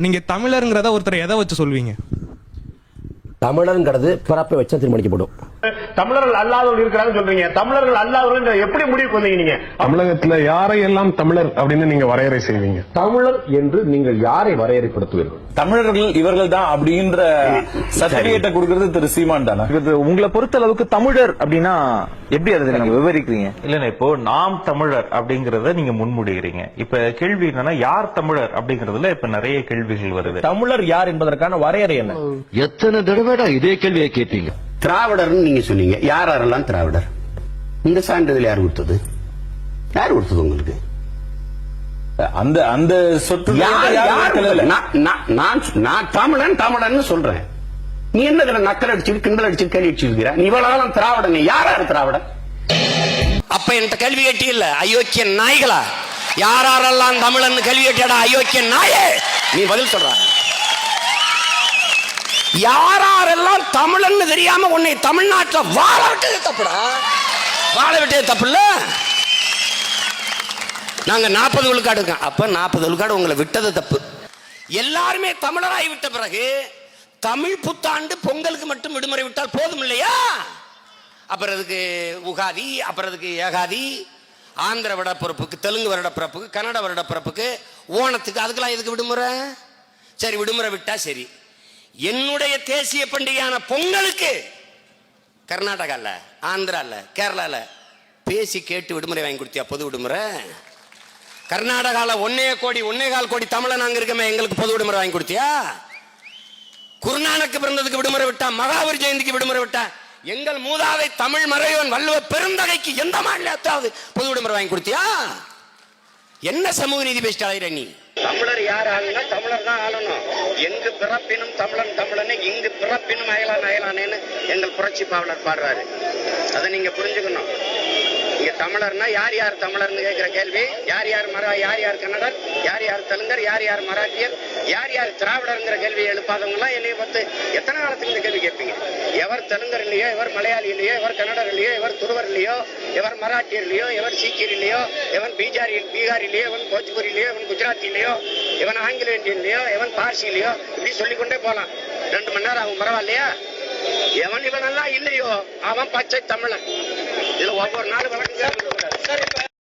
நீங்க தமிழருங்கிறத ஒருத்தர் எதை வச்சு சொல்வீங்க? தமிழருங்கிறது பிறப்பை வச்சா தீர்மானிக்கப்படும். தமிழர்கள் அல்லாதவர்கள் இருக்கிறாங்க சொல்றீங்க. தமிழர்கள் அல்லாதவர்கள் எப்படி முடிவுக்கு வந்தீங்க நீங்க? தமிழகத்துல யாரையெல்லாம் தமிழர் அப்படின்னு நீங்க வரையறை செய்வீங்க? தமிழர் என்று நீங்கள் யாரை வரையறைப்படுத்துவீர்கள்? தமிழர்கள் இவர்கள் தான் அப்படின்ற சர்டிபிகேட்டை கொடுக்கிறது திரு சீமான் தானே. உங்களை பொறுத்த அளவுக்கு தமிழர் அப்படின்னா எப்படி அதை நீங்க விவரிக்கிறீங்க? இல்ல இப்போ நாம் தமிழர் அப்படிங்கறத நீங்க முன்முடிகிறீங்க. இப்ப கேள்வி என்னன்னா யார் தமிழர் அப்படிங்கறதுல இப்ப நிறைய கேள்விகள் வருது. தமிழர் யார் என்பதற்கான வரையறை என்ன? எத்தனை தடவைடா இதே கேள்வியை கேட்டீங்க? திராவிடர்னு நீங்க சொன்னீங்க. யாரெல்லாம் திராவிடர்? இந்த சான்றிதழ் யார் கொடுத்தது? யார் கொடுத்தது உங்களுக்கு? அந்த அந்த சொத்து நான் தமிழன் தமிழன் சொல்றேன். நீ என்ன நக்கல் அடிச்சு கிண்டல் அடிச்சு கேள்வி அடிச்சிருக்கிற? நீ இவ்வளவு திராவிடன். யார் திராவிடன்? அப்ப என்கிட்ட கேள்வி கேட்டி இல்ல அயோக்கிய நாய்களா? யாரெல்லாம் தமிழன் கேள்வி கேட்டியடா அயோக்கிய நாயே? நீ பதில் சொல்ற. யாரெல்லாம் தமிழன் தெரியாம உன்னை தமிழ்நாட்டில் வாழ விட்டது தப்புடா. வாழ விட்டது தப்பு இல்ல. நாங்க 40 விழுக்காடு இருக்கோம். அப்ப 40 விழுக்காடு உங்களை விட்டது தப்பு. எல்லாருமே தமிழராகி விட்ட பிறகு தமிழ் புத்தாண்டு பொங்கலுக்கு மட்டும் விடுமுறை விட்டால் போதும் இல்லையா? அப்புறம் அதுக்கு உகாதி, அப்புறம் அதுக்கு ஏகாதி, ஆந்திர வருடப்பிறப்புக்கு, தெலுங்கு வருடப்பிறப்புக்கு, கன்னட வருடப்பிறப்புக்கு, ஓணத்துக்கு, அதுக்கெல்லாம் எதுக்கு விடுமுறை? சரி, விடுமுறை விட்டா சரி. என்னுடைய தேசிய பண்டிகையான பொங்கலுக்கு கர்நாடகால, ஆந்திரால, கேரளால பேசி கேட்டு விடுமுறை வாங்கி கொடுத்தியா? பொது விடுமுறை. கர்நாடகால 1.25 கோடி தமிழன் அங்க இருக்கமே, எங்களுக்கு பொது விடுமுறை வாங்கி கொடுத்தியா? குருநானக்கு பிறந்ததுக்கு விடுமுறை விட்டா, மகாவீர் ஜெயந்திக்கு விடுமுறை விட்டா, எங்கள் மூதாதை தமிழ் மறைவன் வள்ளுவ பெருந்தகைக்கு எந்த மாநிலத்தாவது பொது விடுமுறை வாங்கி கொடுத்தியா? என்ன சமூக நீதி பேசிட்டு அலையிற நீ? தமிழர் யார் ஆளுனா தமிழர் தான் ஆளணும். எங்கு பிறப்பினும் தமிழன் தமிழனே, இங்கு பிறப்பினும் அயலான் அயலானேன்னு எங்கள் புரட்சி பாவலர் பாடுறாரு. அதை நீங்க புரிஞ்சுக்கணும். இங்க தமிழர்னா யார் யார் தமிழர்னு கேட்கிற கேள்வி, யார் யார் யார் யார் கன்னடர், யார் யார் தெலுங்கர், யார் யார் மராட்டியர், யார் யார் திராவிடர்ங்கிற கேள்வியை எழுப்பாதவங்க எல்லாம் என்னைய பார்த்து எத்தனை காலத்துக்கு இந்த கேள்வி கேட்பீங்க? எவர் தெலுங்கர் இல்லையோ, எவர் மலையாளி இல்லையோ, எவர் கன்னடர் இல்லையோ, எவர் துருவர் இல்லையோ, எவர் மராட்டியர் இல்லையோ, எவர் சீக்கியர் இல்லையோ, எவன் பீகார் இல்லையோ, எவன் போஜ்பூரி இல்லையோ, எவன் குஜராத்தி இல்லையோ, எவன் ஆங்கில இந்தியன் இல்லையோ, எவன் பார்சி இல்லையோ, இப்படி சொல்லிக்கொண்டே போலாம். 2 மணி நேரம் ஆகும், பரவாயில்லையா? எவன் இவனெல்லாம் இல்லையோ அவன் பச்சை தமிழன். இதுல ஒவ்வொரு நாள் வழக்கு